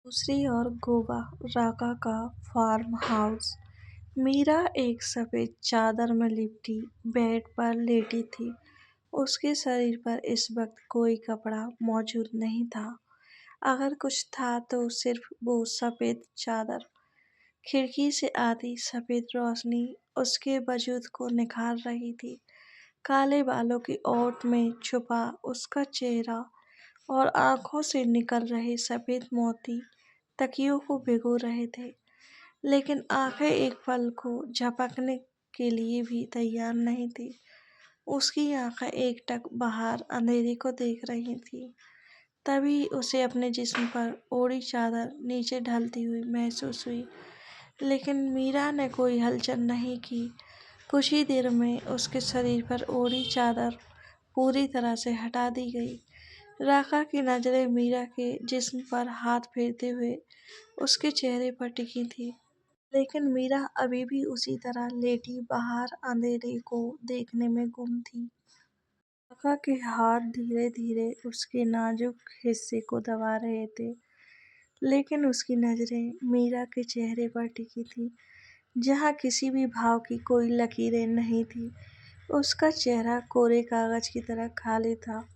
दूसरी ओर गोवा राका का farm house. Meera एक सफेद चादर में लिपटी बेड पर लेटी थी। उसके शरीर पर इस वक्त कोई कपड़ा मौजूद नहीं था। अगर कुछ था तो सिर्फ वो सफेद चादर। खिड़की से आती सफेद रोशनी उसके वजूद को निखार रही थी। काले बालों की ओट में छुपा उसका चेहरा और आंखों से निकल रहे सफेद मोती तकियों को भिगो रहे थे। लेकिन आंखें एक पल को झपकने के लिए भी तैयार नहीं थी। उसकी आंखें एकटक बाहर अंधेरे को देख रही थीं। तभी उसे अपने जिस्म पर ओढ़ी चादर नीचे ढलती हुई महसूस हुई। लेकिन मीरा ने कोई हलचल नहीं की। कुछ ही देर में उसके शरीर पर ओढ़ी चादर पूरी तरह से हटा दी गई। राका की नजरें मीरा के जिस्म पर हाथ फेरते हुए उसके चेहरे पर टिकी थी। लेकिन मीरा अभी भी उसी तरह लेटी बाहर अंधेरे को देखने में गुम थी। राका के हाथ धीरे धीरे उसके नाजुक हिस्से को दबा रहे थे। लेकिन उसकी नजरें मीरा के चेहरे पर टिकी थी, जहाँ किसी भी भाव की कोई लकीरें नहीं थी। उसका चेहरा कोरे कागज की तरह खाली था।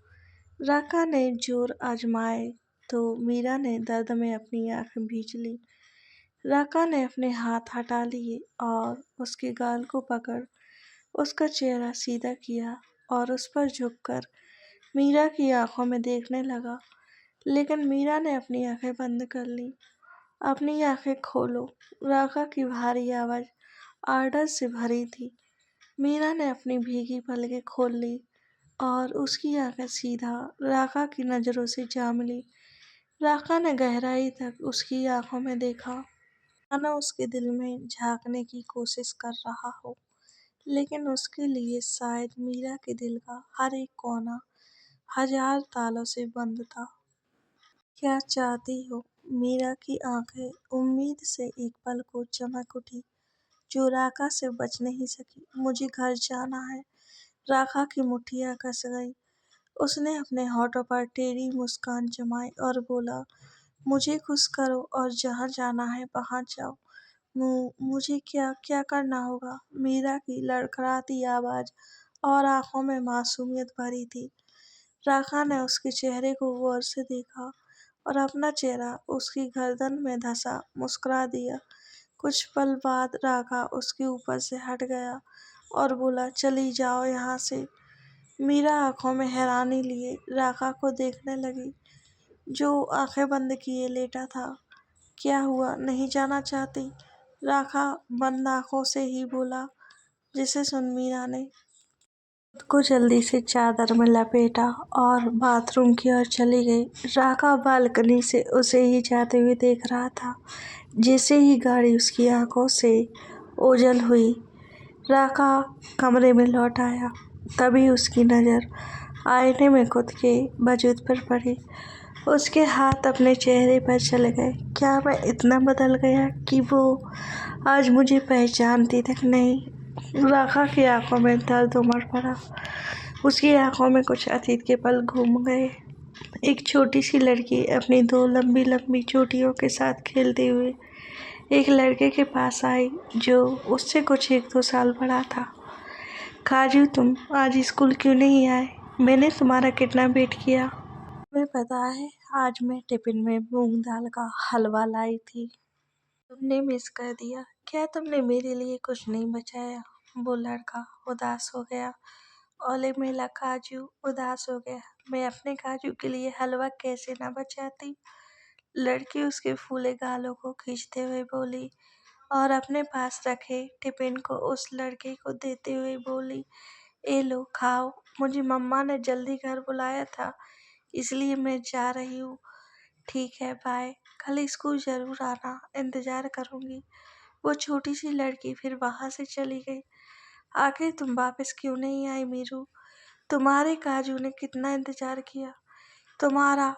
राका ने जोर आजमाए तो मीरा ने दर्द में अपनी आंखें भींच ली। राका ने अपने हाथ हटा लिए और उसके गाल को पकड़ उसका चेहरा सीधा किया और उस पर झुककर मीरा की आंखों में देखने लगा। लेकिन मीरा ने अपनी आंखें बंद कर ली। अपनी आंखें खोलो, राका की भारी आवाज आर्डर से भरी थी। मीरा ने अपनी भीगी पलकें खोल ली और उसकी आंखें सीधा राका की नजरों से जा मिली। राका ने गहराई तक उसकी आंखों में देखा, मानो उसके दिल में झांकने की कोशिश कर रहा हो। लेकिन उसके लिए शायद मीरा के दिल का हर एक कोना हजार तालों से बंद था। क्या चाहती हो? मीरा की आंखें उम्मीद से एक पल को चमक उठी, जो राका से बच नहीं सकी। मुझे घर जाना है। राका की मुट्ठियां कस गई। उसने अपने होठों पर टेढ़ी मुस्कान जमाई और बोला, मुझे खुश करो और जहाँ जाना है वहाँ जाओ। मुझे क्या क्या करना होगा? मीरा की लड़खड़ाती आवाज और आंखों में मासूमियत भरी थी। राका ने उसके चेहरे को गौर से देखा और अपना चेहरा उसकी गर्दन में धंसा मुस्कुरा दिया। कुछ पल बाद राका उसके ऊपर से हट गया और बोला, चली जाओ यहाँ से। मीरा आंखों में हैरानी लिए राका को देखने लगी, जो आंखें बंद किए लेटा था। क्या हुआ, नहीं जाना चाहती? राका बंद आंखों से ही बोला, जिसे सुन मीरा ने खुद को जल्दी से चादर में लपेटा और बाथरूम की ओर चली गई। राका बालकनी से उसे ही जाते हुए देख रहा था। जैसे ही गाड़ी उसकी आंखों से ओझल हुई, राका कमरे में लौट आया। तभी उसकी नज़र आईने में खुद के वजूद पर पड़ी। उसके हाथ अपने चेहरे पर चले गए। क्या मैं इतना बदल गया कि वो आज मुझे पहचानती तक नहीं? राका की आंखों में दर्द उमड़ पड़ा। उसकी आंखों में कुछ अतीत के पल घूम गए। एक छोटी सी लड़की अपनी दो लंबी लंबी चोटियों के साथ खेलते हुए एक लड़के के पास आई, जो उससे कुछ 1-2 साल बड़ा था। काजू, तुम आज स्कूल क्यों नहीं आए? मैंने तुम्हारा कितना वेट किया। तुम्हें पता है, आज मैं टिफिन में मूंग दाल का हलवा लाई थी। तुमने मिस कर दिया। क्या तुमने मेरे लिए कुछ नहीं बचाया? वो लड़का उदास हो गया। ओले मेला काजू उदास हो गया। मैं अपने काजू के लिए हलवा कैसे ना बचाती? लड़की उसके फूले गालों को खींचते हुए बोली और अपने पास रखे टिफिन को उस लड़के को देते हुए बोली, ए लो, खाओ। मुझे मम्मा ने जल्दी घर बुलाया था, इसलिए मैं जा रही हूँ। ठीक है, बाय। कल स्कूल जरूर आना, इंतजार करूंगी। वो छोटी सी लड़की फिर वहां से चली गई। आखिर तुम वापस क्यों नहीं आई मीरू? तुम्हारे काजू ने कितना इंतजार किया तुम्हारा,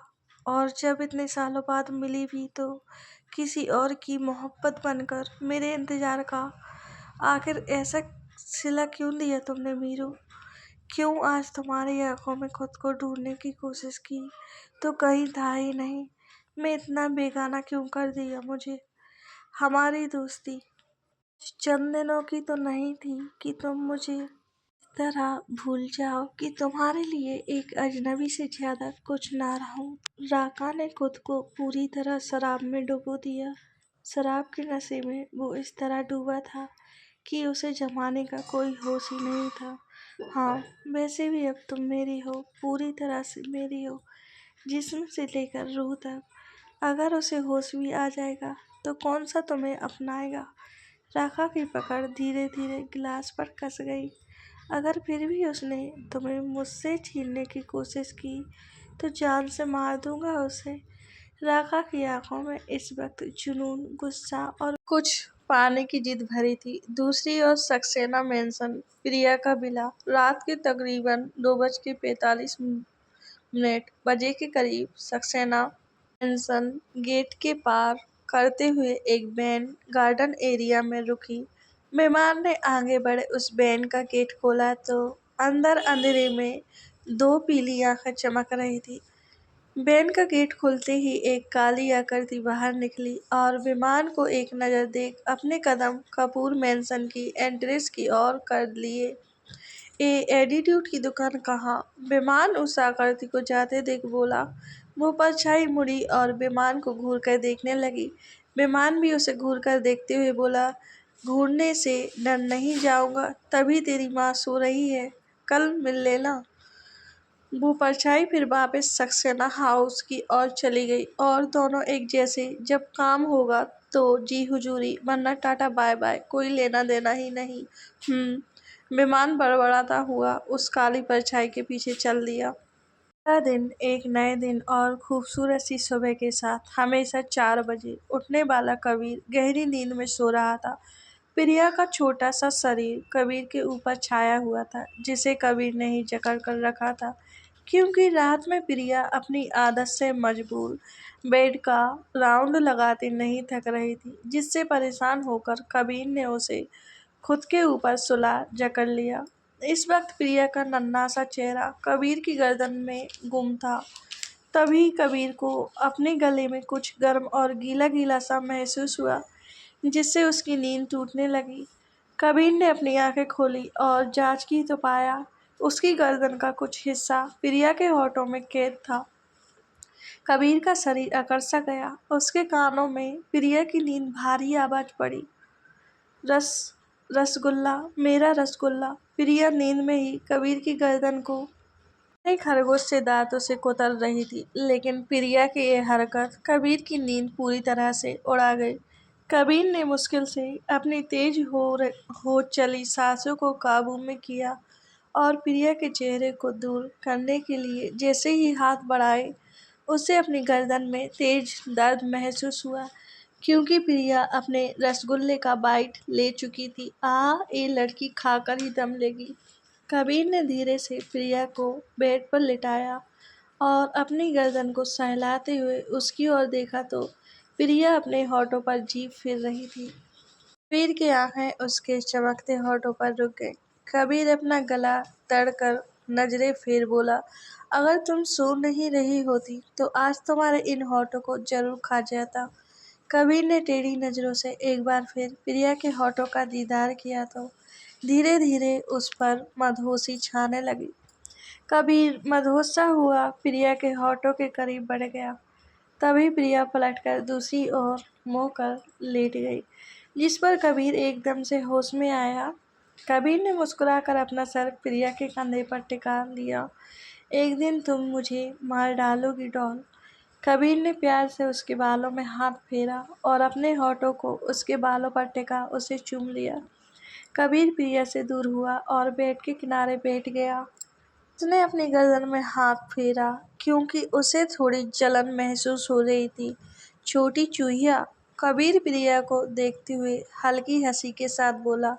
और जब इतने सालों बाद मिली भी तो किसी और की मोहब्बत बनकर मेरे इंतजार का। आखिर ऐसा सिला क्यों दिया तुमने मीरू? क्यों आज तुम्हारी आंखों में खुद को ढूंढने की कोशिश की तो कहीं था ही नहीं? मैं इतना बेगाना क्यों कर दिया मुझे? हमारी दोस्ती चंद दिनों की तो नहीं थी कि तुम मुझे इस तरह भूल जाओ कि तुम्हारे लिए एक अजनबी से ज्यादा कुछ ना रहूं। राका ने खुद को पूरी तरह शराब में डुबो दिया। शराब के नशे में वो इस तरह डूबा था कि उसे जमाने का कोई होश ही नहीं था। हाँ, वैसे भी अब तुम मेरी हो, पूरी तरह से मेरी हो, जिस्म से लेकर रूह तक। अगर उसे होश भी आ जाएगा तो कौन सा तुम्हें अपनाएगा? राखा की पकड़ धीरे धीरे गिलास पर कस गई। अगर फिर भी उसने तुम्हें मुझसे छीनने की कोशिश की तो जान से मार दूंगा उसे। राखा की आंखों में इस वक्त जुनून, गुस्सा और कुछ पाने की जिद भरी थी। दूसरी ओर सक्सेना मैंसन, प्रिया का विला। रात के तकरीबन 2:45 बजे के करीब सक्सेना मैंसन गेट के पार करते हुए एक वैन गार्डन एरिया में रुकी। मेहमान ने आगे बढ़े उस वैन का गेट खोला तो अंदर अंधेरे में दो पीली आंखें चमक रही थी। वैन का गेट खुलते ही एक काली आकृति बाहर निकली और विमान को एक नजर देख अपने कदम कपूर मैंसन की एंट्रेंस की ओर कर लिए। ए एटीट्यूड की दुकान कहाँ? विमान उस आकृति को जाते देख बोला। वो परछाई मुड़ी और विमान को घूर कर देखने लगी। विमान भी उसे घूर कर देखते हुए बोला, घूरने से डर नहीं जाऊंगा, तभी तेरी माँ सो रही है, कल मिल लेना। वो परछाई फिर वापस सक्सेना हाउस की ओर चली गई और दोनों एक जैसे, जब काम होगा तो जी हुजूरी, वरना टाटा बाय बाय, कोई लेना देना ही नहीं। विमान बड़बड़ाता हुआ उस काली परछाई के पीछे चल दिया। अगला दिन एक नए दिन और खूबसूरत सी सुबह के साथ हमेशा 4 बजे उठने वाला कबीर गहरी नींद में सो रहा था। प्रिया का छोटा सा शरीर कबीर के ऊपर छाया हुआ था, जिसे कबीर ने ही जकड़ कर रखा था, क्योंकि रात में प्रिया अपनी आदत से मजबूर बेड का राउंड लगाते नहीं थक रही थी, जिससे परेशान होकर कबीर ने उसे खुद के ऊपर सुला जकड़ लिया। इस वक्त प्रिया का नन्हा सा चेहरा कबीर की गर्दन में गुम था। तभी कबीर को अपने गले में कुछ गर्म और गीला गीला सा महसूस हुआ, जिससे उसकी नींद टूटने लगी। कबीर ने अपनी आंखें खोली और जांच की तो पाया उसकी गर्दन का कुछ हिस्सा प्रिया के होठों में कैद था। कबीर का शरीर अकड़ सा गया। उसके कानों में प्रिया की नींद भारी आवाज पड़ी, रस रसगुल्ला, मेरा रसगुल्ला। प्रिया नींद में ही कबीर की गर्दन को एक खरगोश से दांतों से कुतर रही थी, लेकिन प्रिया की यह हरकत कबीर की नींद पूरी तरह से उड़ा गई। कबीर ने मुश्किल से अपनी तेज हो चली सांसों को काबू में किया और प्रिया के चेहरे को दूर करने के लिए जैसे ही हाथ बढ़ाए, उसे अपनी गर्दन में तेज दर्द महसूस हुआ, क्योंकि प्रिया अपने रसगुल्ले का बाइट ले चुकी थी। ये लड़की खाकर ही दम लेगी। कबीर ने धीरे से प्रिया को बेड पर लिटाया और अपनी गर्दन को सहलाते हुए उसकी ओर देखा तो प्रिया अपने होठों पर जीभ फिर रही थी। कबीर की आंखें उसके चमकते होठों पर रुक गईं। कबीर अपना गला तड़कर नजरें फेर बोला, अगर तुम सो नहीं रही होती तो आज तुम्हारे इन होठों को जरूर खा जाता। कबीर ने टेढ़ी नजरों से एक बार फिर प्रिया के होठों का दीदार किया तो धीरे धीरे उस पर मदहोशी छाने लगी। कबीर मदहोश सा हुआ प्रिया के होठों के करीब बढ़ गया। तभी प्रिया पलटकर दूसरी ओर मुंह कर लेट गई, जिस पर कबीर एकदम से होश में आया। कबीर ने मुस्कुराकर अपना सर प्रिया के कंधे पर टिका लिया। एक दिन तुम मुझे मार डालोगी डॉल। कबीर ने प्यार से उसके बालों में हाथ फेरा और अपने होठों को उसके बालों पर टिका उसे चूम लिया। कबीर प्रिया से दूर हुआ और बेड के किनारे बैठ गया। उसने अपनी गर्दन में हाथ फेरा, क्योंकि उसे थोड़ी जलन महसूस हो रही थी। छोटी चूहिया, कबीर प्रिया को देखते हुए हल्की हंसी के साथ बोला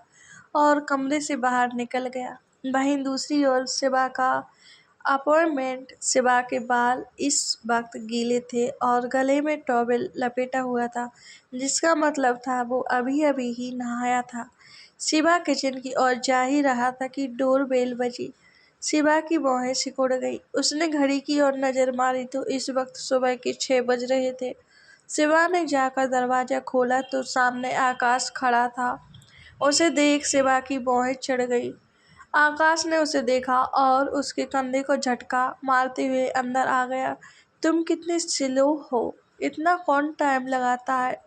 और कमरे से बाहर निकल गया। वहीं दूसरी ओर शिवा का अपॉइंटमेंट। शिवा के बाल इस वक्त गीले थे और गले में टॉवेल लपेटा हुआ था, जिसका मतलब था वो अभी अभी ही नहाया था। शिवा किचन की ओर जा ही रहा था कि डोर बेल बजी। शिवा की भौहें सिकुड़ गई। उसने घड़ी की ओर नजर मारी तो इस वक्त सुबह के 6 बज रहे थे। शिवा ने जाकर दरवाजा खोला तो सामने आकाश खड़ा था। उसे देख शिवा की भौहें चढ़ गई। आकाश ने उसे देखा और उसके कंधे को झटका मारते हुए अंदर आ गया। तुम कितने स्लो हो, इतना कौन टाइम लगाता है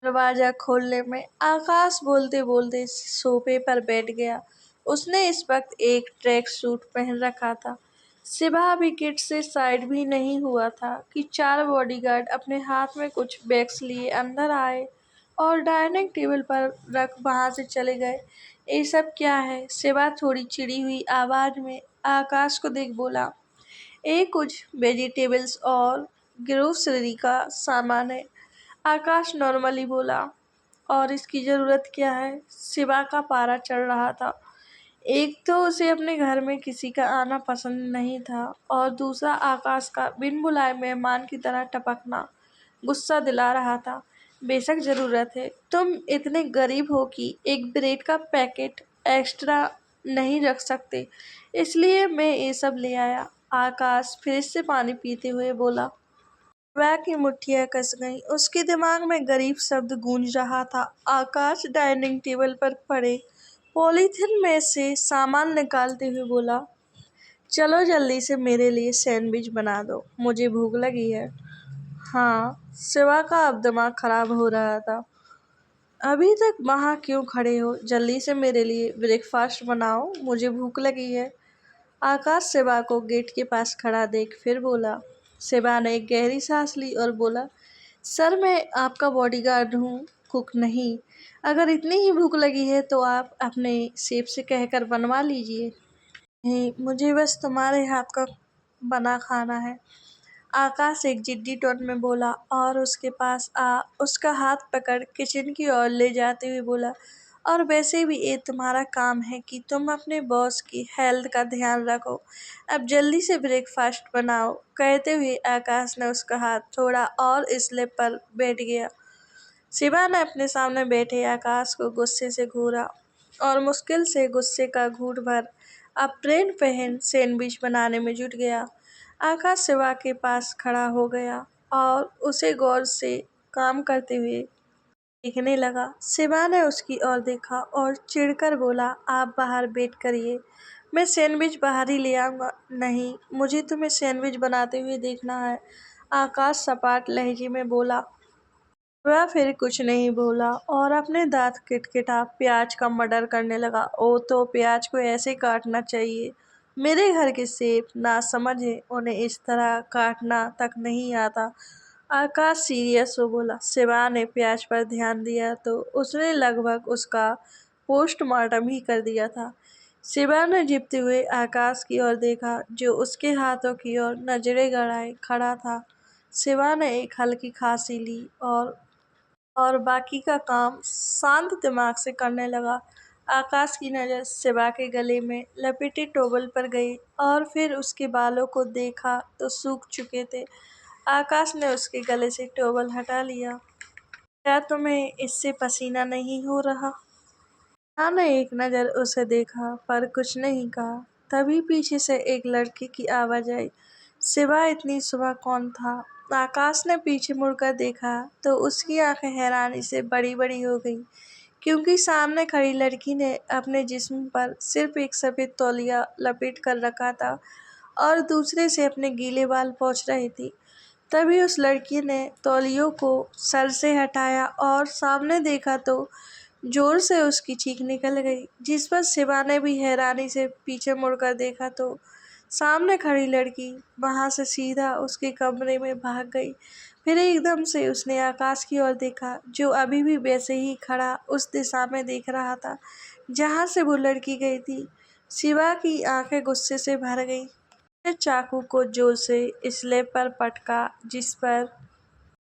दरवाजा खोलने में। आकाश बोलते बोलते सोफे पर बैठ गया। उसने इस वक्त एक ट्रैक सूट पहन रखा था। शिवा अभी गेट से साइड भी नहीं हुआ था कि 4 बॉडीगार्ड अपने हाथ में कुछ बैग्स लिए अंदर आए और डाइनिंग टेबल पर रख वहां से चले गए। ये सब क्या है? शिवा थोड़ी चिड़ी हुई आवाज में आकाश को देख बोला। ये कुछ वेजिटेबल्स और ग्रोसरी का सामान है। आकाश नॉर्मली बोला। और इसकी जरूरत क्या है? शिवा का पारा चढ़ रहा था। एक तो उसे अपने घर में किसी का आना पसंद नहीं था और दूसरा आकाश का बिन बुलाए मेहमान की तरह टपकना गुस्सा दिला रहा था। बेशक जरूरत है। तुम इतने गरीब हो कि एक ब्रेड का पैकेट एक्स्ट्रा नहीं रख सकते, इसलिए मैं ये सब ले आया। आकाश फ्रिज से पानी पीते हुए बोला। वह की मुट्ठियां कस गईं। उसके दिमाग में गरीब शब्द गूंज रहा था। आकाश डाइनिंग टेबल पर पड़े पॉलीथिन में से सामान निकालते हुए बोला। चलो जल्दी से मेरे लिए सैंडविच बना दो, मुझे भूख लगी है। हाँ, शिवा का अब दिमाग खराब हो रहा था। अभी तक वहाँ क्यों खड़े हो? जल्दी से मेरे लिए ब्रेकफास्ट बनाओ, मुझे भूख लगी है। आकाश शिवा को गेट के पास खड़ा देख फिर बोला। शिवा ने एक गहरी सांस ली और बोला, सर मैं आपका बॉडीगार्ड हूँ, कुक नहीं। अगर इतनी ही भूख लगी है तो आप अपने शेफ से कहकर बनवा लीजिए। नहीं, मुझे बस तुम्हारे हाथ का बना खाना है। आकाश एक जिद्दी टोन में बोला और उसके पास उसका हाथ पकड़ किचन की ओर ले जाते हुए बोला, और वैसे भी ये तुम्हारा काम है कि तुम अपने बॉस की हेल्थ का ध्यान रखो। अब जल्दी से ब्रेकफास्ट बनाओ। कहते हुए आकाश ने उसका हाथ थोड़ा और स्लेब पर बैठ गया। शिवा ने अपने सामने बैठे आकाश को गुस्से से घूरा और मुश्किल से गुस्से का घूंट भर अप्रेन पहन सैंडविच बनाने में जुट गया। आकाश शिवा के पास खड़ा हो गया और उसे गौर से काम करते हुए देखने लगा। शिवा ने उसकी ओर देखा और चिढ़कर बोला, आप बाहर वेट करिए, मैं सैंडविच बाहर ही ले आऊंगा। नहीं, मुझे तुम्हें सैंडविच बनाते हुए देखना है। आकाश सपाट लहजे में बोला। वह फिर कुछ नहीं बोला और अपने दांत किटकिटा प्याज का मर्डर करने लगा। ओ तो प्याज को ऐसे काटना चाहिए। मेरे घर के शेफ ना समझे, उन्हें इस तरह काटना तक नहीं आता। आकाश सीरियस हो बोला। शिवा ने प्याज पर ध्यान दिया तो उसने लगभग उसका पोस्टमार्टम ही कर दिया था। शिवा ने झिपते हुए आकाश की ओर देखा जो उसके हाथों की ओर नजरें गड़ाए खड़ा था। शिवा ने एक हल्की खांसी ली और बाकी का काम शांत दिमाग से करने लगा। आकाश की नज़र शिवा के गले में लपेटे टॉवल पर गई और फिर उसके बालों को देखा तो सूख चुके थे। आकाश ने उसके गले से टॉवल हटा लिया। क्या तुम्हें इससे पसीना नहीं हो रहा? हाँ ने एक नज़र उसे देखा पर कुछ नहीं कहा। तभी पीछे से एक लड़की की आवाज़ आई। शिवा, इतनी सुबह कौन था? आकाश ने पीछे मुड़कर देखा तो उसकी आंखें हैरानी से बड़ी बड़ी हो गईं, क्योंकि सामने खड़ी लड़की ने अपने जिस्म पर सिर्फ एक सफ़ेद तौलिया लपेट कर रखा था और दूसरे से अपने गीले बाल पोंछ रही थी। तभी उस लड़की ने तौलियों को सर से हटाया और सामने देखा तो जोर से उसकी चीख निकल गई, जिस पर शिवा ने भी हैरानी से पीछे मुड़कर देखा तो सामने खड़ी लड़की वहां से सीधा उसके कमरे में भाग गई। फिर एकदम से उसने आकाश की ओर देखा जो अभी भी वैसे ही खड़ा उस दिशा में देख रहा था जहां से वो लड़की गई थी। शिवा की आंखें गुस्से से भर गईं। उसने चाकू को जोर से स्लेब पर पटका, जिस पर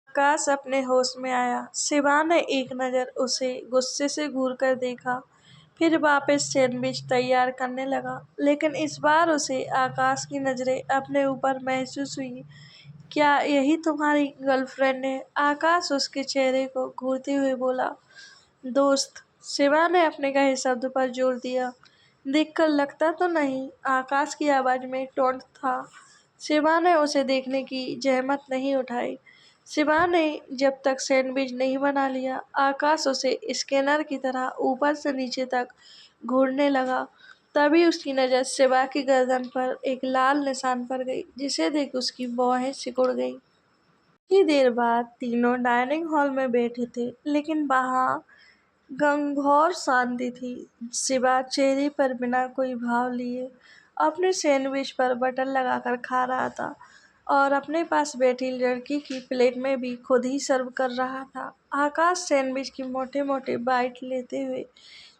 आकाश अपने होश में आया। शिवा ने एक नज़र उसे गुस्से से घूर कर देखा, फिर वापस सैंडविच तैयार करने लगा, लेकिन इस बार उसे आकाश की नज़रें अपने ऊपर महसूस हुई। क्या यही तुम्हारी गर्लफ्रेंड है? आकाश उसके चेहरे को घूरते हुए बोला। दोस्त, शिवा ने अपने कहे शब्द पर जोर दिया। देखकर लगता तो नहीं, आकाश की आवाज में टोंट था। शिवा ने उसे देखने की जहमत नहीं उठाई। शिवा ने जब तक सैंडविच नहीं बना लिया, आकाश उसे स्कैनर की तरह ऊपर से नीचे तक घूरने लगा। तभी उसकी नज़र शिवा की गर्दन पर एक लाल निशान पर गई, जिसे देख उसकी भौहें सिकुड़ गईं। कुछ देर बाद तीनों डाइनिंग हॉल में बैठे थे, लेकिन वहाँ घंघोर शांति थी। शिवा चेहरे पर बिना कोई भाव लिए अपने सैंडविच पर बटन लगाकर खा रहा था और अपने पास बैठी लड़की की प्लेट में भी खुद ही सर्व कर रहा था। आकाश सैंडविच की मोटे मोटे बाइट लेते हुए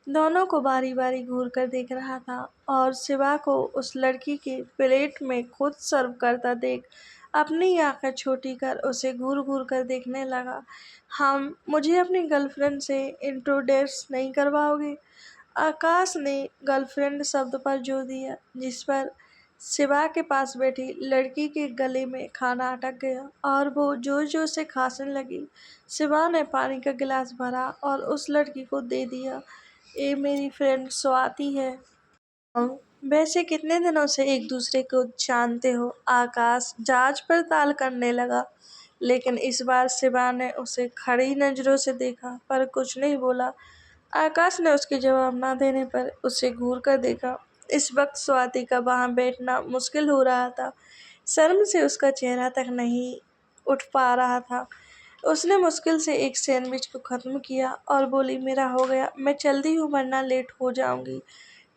दोनों को बारी बारी घूर कर देख रहा था और शिवा को उस लड़की के प्लेट में खुद सर्व करता देख अपनी आंखें छोटी कर उसे घूर घूर कर देखने लगा। हम मुझे अपनी गर्लफ्रेंड से इंट्रोड्यूस नहीं करवाओगे? आकाश ने गर्लफ्रेंड शब्द पर जोर दिया, जिस पर शिवा के पास बैठी लड़की के गले में खाना अटक गया और वो जोर जोर से खांसने लगी। शिवा ने पानी का गिलास भरा और उस लड़की को दे दिया। ये मेरी फ्रेंड स्वाति है। हाँ, वैसे कितने दिनों से एक दूसरे को जानते हो? आकाश जांच पड़ताल करने लगा, लेकिन इस बार शिवा ने उसे खड़ी नजरों से देखा पर कुछ नहीं बोला। आकाश ने उसके जवाब न देने पर उसे घूर कर देखा। इस वक्त स्वाति का वहां बैठना मुश्किल हो रहा था। शर्म से उसका चेहरा तक नहीं उठ पा रहा था। उसने मुश्किल से एक सैंडविच को खत्म किया और बोली, मेरा हो गया, मैं चलती हूँ वरना लेट हो जाऊंगी।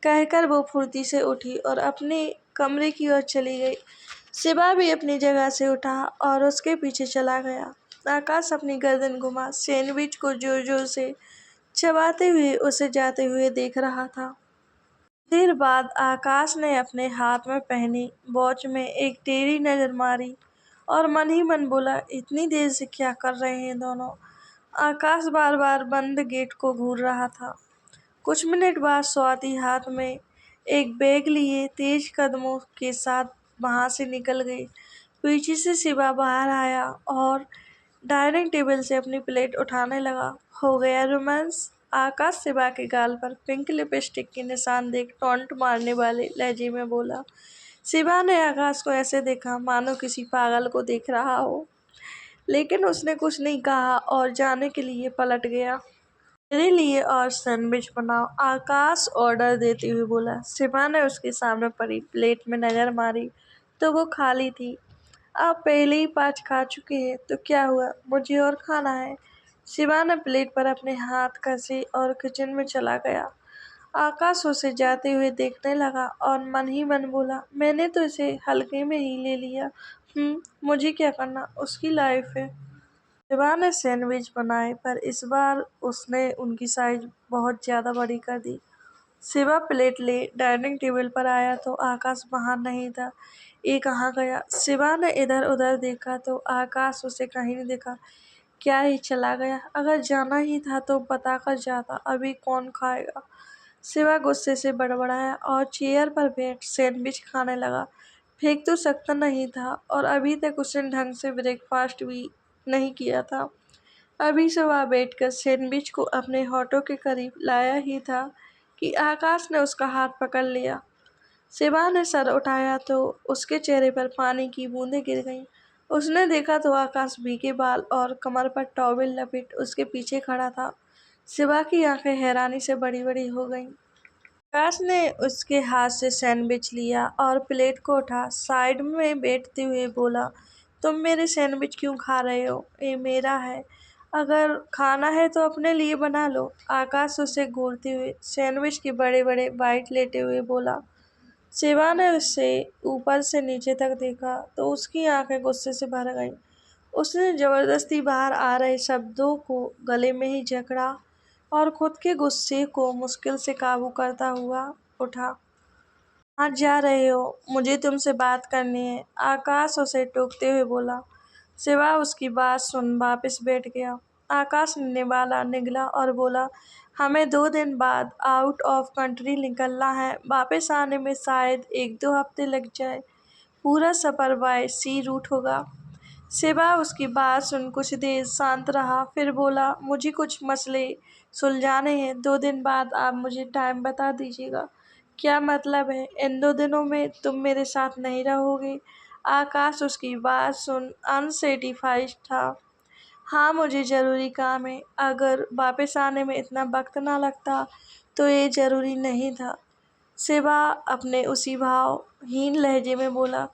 कहकर वो फुर्ती से उठी और अपने कमरे की ओर चली गई। शिवा भी अपनी जगह से उठा और उसके पीछे चला गया। आकाश अपनी गर्दन घुमा सैंडविच को जोर जोर से चबाते हुए उसे जाते हुए देख रहा था। देर बाद आकाश ने अपने हाथ में पहनी वॉच में एक टेढ़ी नजर मारी और मन ही मन बोला, इतनी देर से क्या कर रहे हैं दोनों? आकाश बार बार बंद गेट को घूर रहा था। कुछ मिनट बाद स्वाति हाथ में एक बैग लिए तेज कदमों के साथ वहां से निकल गई। पीछे से शिवा बाहर आया और डाइनिंग टेबल से अपनी प्लेट उठाने लगा। हो गया रोमांस? आकाश शिवा के गाल पर पिंक लिपस्टिक के निशान देख टॉन्ट मारने वाले लहजे में बोला। शिवा ने आकाश को ऐसे देखा मानो किसी पागल को देख रहा हो, लेकिन उसने कुछ नहीं कहा और जाने के लिए पलट गया। मेरे लिए और सैंडविच बनाओ, आकाश ऑर्डर देते हुए बोला। शिवा ने उसके सामने पड़ी प्लेट में नजर मारी तो वो खाली थी। आप पहले ही 5 खा चुके हैं तो क्या हुआ, मुझे और खाना है। शिवा ने प्लेट पर अपने हाथ कसे और किचन में चला गया। आकाश उसे जाते हुए देखने लगा और मन ही मन बोला, मैंने तो इसे हल्के में ही ले लिया। मुझे क्या करना, उसकी लाइफ है। शिवा ने सैंडविच बनाए पर इस बार उसने उनकी साइज बहुत ज़्यादा बड़ी कर दी। शिवा प्लेट ले डाइनिंग टेबल पर आया तो आकाश वहां नहीं था। ये कहाँ गया? शिवा ने इधर उधर देखा तो आकाश उसे कहीं नहीं दिखा। क्या ही चला गया? अगर जाना ही था तो बता कर जाता, अभी कौन खाएगा? शिवा गुस्से से बड़बड़ाया और चेयर पर बैठ सैंडविच खाने लगा। फेंक तो सकता नहीं था और अभी तक उसने ढंग से ब्रेकफास्ट भी नहीं किया था। अभी सुबह बैठकर सैंडविच को अपने होठों के करीब लाया ही था कि आकाश ने उसका हाथ पकड़ लिया। शिवा ने सर उठाया तो उसके चेहरे पर पानी की बूंदें गिर गईं। उसने देखा तो आकाश भीगे बाल और कमर पर टॉवेल लपेट उसके पीछे खड़ा था। शिवा की आंखें हैरानी से बड़ी बड़ी हो गईं। आकाश ने उसके हाथ से सैंडविच लिया और प्लेट को उठा साइड में बैठते हुए बोला, तुम मेरे सैंडविच क्यों खा रहे हो? ये मेरा है, अगर खाना है तो अपने लिए बना लो। आकाश उसे घूरते हुए सैंडविच के बड़े बड़े बाइट लेते हुए बोला। शिवा ने उसे ऊपर से नीचे तक देखा तो उसकी आंखें गुस्से से भर गईं। उसने जबरदस्ती बाहर आ रहे शब्दों को गले में ही जकड़ा और खुद के गुस्से को मुश्किल से काबू करता हुआ उठा। कहाँ जा रहे हो? मुझे तुमसे बात करनी है, आकाश उसे टोकते हुए बोला। शिवा उसकी बात सुन वापस बैठ गया। आकाश निवाला निगला और बोला, हमें 2 दिन बाद आउट ऑफ कंट्री निकलना है, वापस आने में शायद 1-2 हफ्ते लग जाए। पूरा सफर बाय सी रूट होगा। शिवा उसकी बात सुन कुछ देर शांत रहा, फिर बोला, मुझे कुछ मसले सुलझाने हैं, 2 दिन बाद आप मुझे टाइम बता दीजिएगा। क्या मतलब है? इन 2 दिनों में तुम मेरे साथ नहीं रहोगे? आकाश उसकी बात सुन अनसेटिस्फाइड था। हाँ, मुझे ज़रूरी काम है। अगर वापस आने में इतना वक़्त ना लगता, तो ये ज़रूरी नहीं था। शिवा अपने उसी भावहीन लहजे में बोला,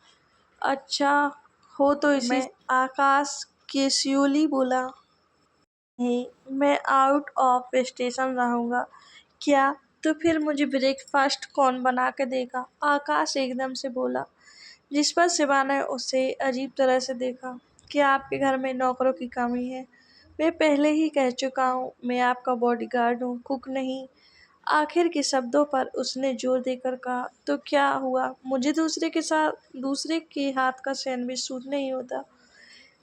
अच्छा हो तो इसी आकाश कैज़ुअली बोला, नहीं, मैं आउट ऑफ स्टेशन रहूँगा। क्या? तो फिर मुझे ब्रेकफ़ास्ट कौन बना के देगा? आकाश एकदम से बोला, जिस पर शिवा ने उसे अजीब तरह से देखा। क्या आपके घर में नौकरों की कमी है? मैं पहले ही कह चुका हूँ, मैं आपका बॉडीगार्ड हूँ, कुक नहीं। आखिर के शब्दों पर उसने जोर देकर कहा, तो क्या हुआ? मुझे दूसरे के हाथ का सैंडविच सूट नहीं होता।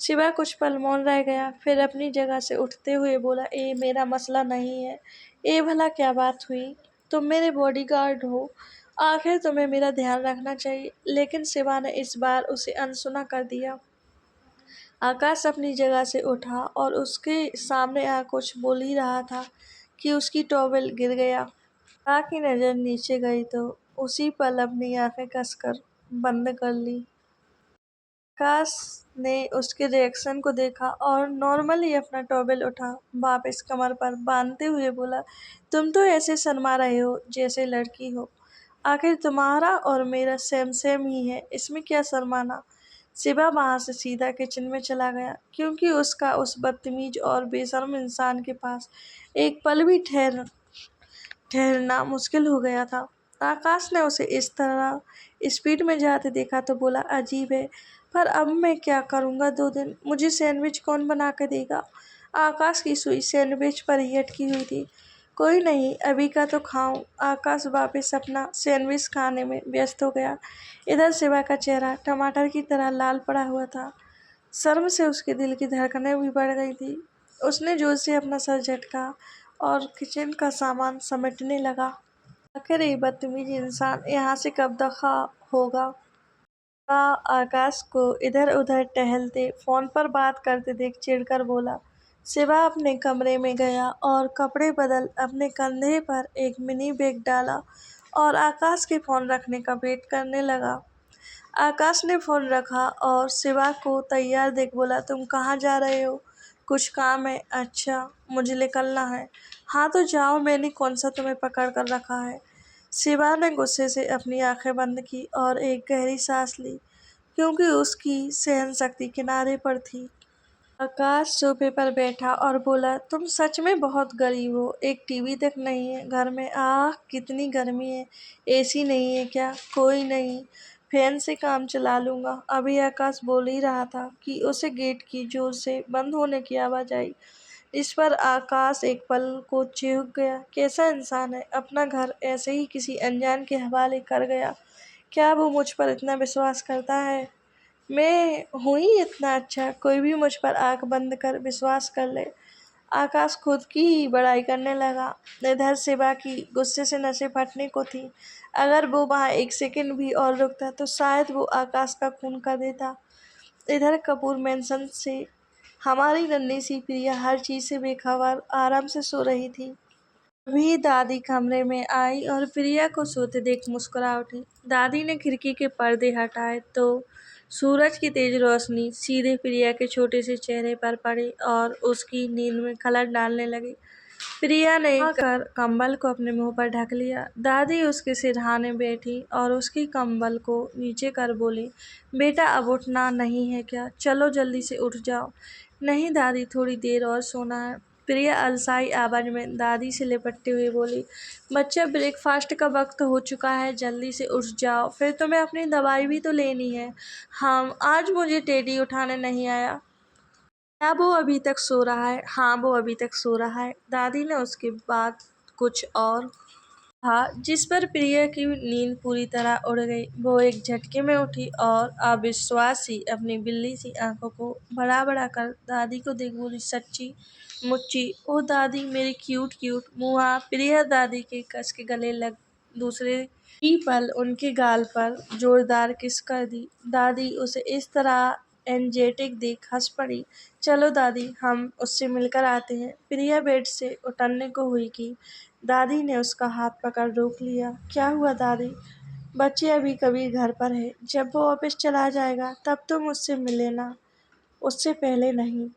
शिवा कुछ पल मौन रह गया, फिर अपनी जगह से उठते हुए बोला, ये मेरा मसला नहीं है। ये भला क्या बात हुई? तुम मेरे बॉडीगार्ड हो, आखिर तुम्हें मेरा ध्यान रखना चाहिए। लेकिन शिवा ने इस बार उसे अनसुना कर दिया। आकाश अपनी जगह से उठा और उसके सामने आ कुछ बोल ही रहा था कि उसकी टॉवेल गिर गया। शिवा की नज़र नीचे गई तो उसी पल अपनी आंखें कसकर बंद कर ली। आकाश ने उसके रिएक्शन को देखा और नॉर्मली अपना टॉवेल उठा वापस कमर पर बांधते हुए बोला, तुम तो ऐसे शर्मा रहे हो जैसे लड़की हो। आखिर तुम्हारा और मेरा सेम सेम ही है, इसमें क्या शर्माना। शिवा वहां से सीधा किचन में चला गया, क्योंकि उसका उस बदतमीज और बेशर्म इंसान के पास एक पल भी ठहरना मुश्किल हो गया था। आकाश ने उसे इस तरह स्पीड में जाते देखा तो बोला, अजीब है, पर अब मैं क्या करूँगा? 2 दिन मुझे सैंडविच कौन बना के देगा? आकाश की सुई सैंडविच पर ही अटकी हुई थी। कोई नहीं, अभी का तो खाऊं। आकाश वापस अपना सैंडविच खाने में व्यस्त हो गया। इधर शिवा का चेहरा टमाटर की तरह लाल पड़ा हुआ था। शर्म से उसके दिल की धड़कनें भी बढ़ गई थी। उसने जोर से अपना सर झटका और किचन का सामान समेटने लगा। आखिर ये बदतमीज इंसान यहाँ से कब दफा होगा? वह आकाश को इधर-उधर टहलते, फोन पर बात करते देख चिढ़कर बोला। शिवा अपने कमरे में गया और कपड़े बदल अपने कंधे पर एक मिनी बैग डाला और आकाश के फोन रखने का वेट करने लगा। आकाश ने फ़ोन रखा और शिवा को तैयार देख बोला, तुम कहाँ जा रहे हो? कुछ काम है? अच्छा, मुझे निकलना है। हाँ तो जाओ, मैंने कौन सा तुम्हें पकड़ कर रखा है? शिवा ने गुस्से से अपनी आंखें बंद की और एक गहरी सांस ली, क्योंकि उसकी सहनशक्ति किनारे पर थी। आकाश सोफे पर बैठा और बोला, तुम सच में बहुत गरीब हो, एक टीवी तक नहीं है घर में। आह कितनी गर्मी है, एसी नहीं है क्या? कोई नहीं, फैन से काम चला लूँगा। अभी आकाश बोल ही रहा था कि उसे गेट की जोर से बंद होने की आवाज़ आई। इस पर आकाश एक पल को चौंक गया। कैसा इंसान है, अपना घर ऐसे ही किसी अनजान के हवाले कर गया। क्या वो मुझ पर इतना विश्वास करता है? मैं हूँ ही इतना अच्छा, कोई भी मुझ पर आँख बंद कर विश्वास कर ले। आकाश खुद की ही बड़ाई करने लगा। इधर शिवा की गुस्से से नसें फटने को थी। अगर वो वहाँ एक सेकंड भी और रुकता तो शायद वो आकाश का खून कर देता। इधर कपूर मैंशन से हमारी नन्ही सी प्रिया हर चीज़ से बेखबर आराम से सो रही थी। तभी दादी कमरे में आई और प्रिया को सोते देख मुस्कुरा उठी। दादी ने खिड़की के पर्दे हटाए तो सूरज की तेज रोशनी सीधे प्रिया के छोटे से चेहरे पर पड़ी और उसकी नींद में खलल डालने लगी। प्रिया ने कर कंबल को अपने मुंह पर ढक लिया। दादी उसके सिरहाने बैठी और उसकी कंबल को नीचे कर बोली, बेटा अब उठना नहीं है क्या? चलो जल्दी से उठ जाओ। नहीं दादी, थोड़ी देर और सोना है। प्रिया अलसाई आवाज में दादी से लिपटते हुए बोली, बच्चा ब्रेकफास्ट का वक्त हो चुका है, जल्दी से उठ जाओ, फिर तुम्हें अपनी दवाई भी तो लेनी है। हम आज मुझे टेडी उठाने नहीं आया। क्या वो अभी तक सो रहा है? हाँ, वो अभी तक सो रहा है। दादी ने उसके बाद कुछ और कहा, जिस पर प्रिया की नींद पूरी तरह उड़ गई। वो एक झटके में उठी और अविश्वासी अपनी बिल्ली सी आंखों को बड़ा बड़ा कर दादी को देख बोली, सच्ची मुच्ची, ओ दादी मेरी क्यूट क्यूट मुआ। प्रिया दादी के कस के गले लग दूसरे ही पल उनके गाल पर जोरदार किस कर दी। दादी उसे इस तरह एनर्जेटिक देख हंस पड़ी। चलो दादी, हम उससे मिलकर आते हैं। प्रिया बेड से उतरने को हुई कि दादी ने उसका हाथ पकड़ रोक लिया। क्या हुआ दादी? बच्चे अभी कबीर घर पर है, जब वो ऑफिस चला जाएगा तब तुम उससे मिल लेना, उससे पहले नहीं।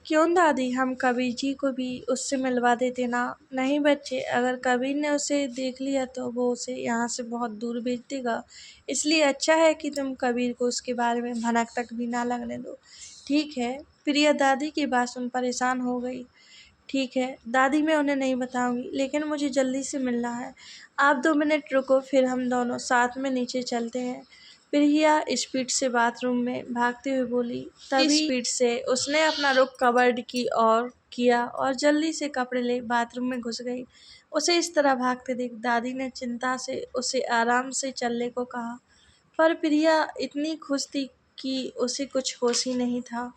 क्यों दादी, हम कबीर जी को भी उससे मिलवा देते ना। नहीं बच्चे, अगर कबीर ने उसे देख लिया तो वो उसे यहाँ से बहुत दूर भेज देगा, इसलिए अच्छा है कि तुम कबीर को उसके बारे में भनक तक भी ना लगने दो। ठीक है। प्रिया दादी की बात सुन परेशान हो गई। ठीक है दादी, मैं उन्हें नहीं बताऊंगी, लेकिन मुझे जल्दी से मिलना है। आप 2 मिनट रुको, फिर हम दोनों साथ में नीचे चलते हैं। प्रिया स्पीड से बाथरूम में भागते हुए बोली। तभी स्पीड से उसने अपना रुख कबर्ड की ओर किया और जल्दी से कपड़े ले बाथरूम में घुस गई। उसे इस तरह भागते देख दादी ने चिंता से उसे आराम से चलने को कहा, पर प्रिया इतनी खुश थी कि उसे कुछ होश ही नहीं था।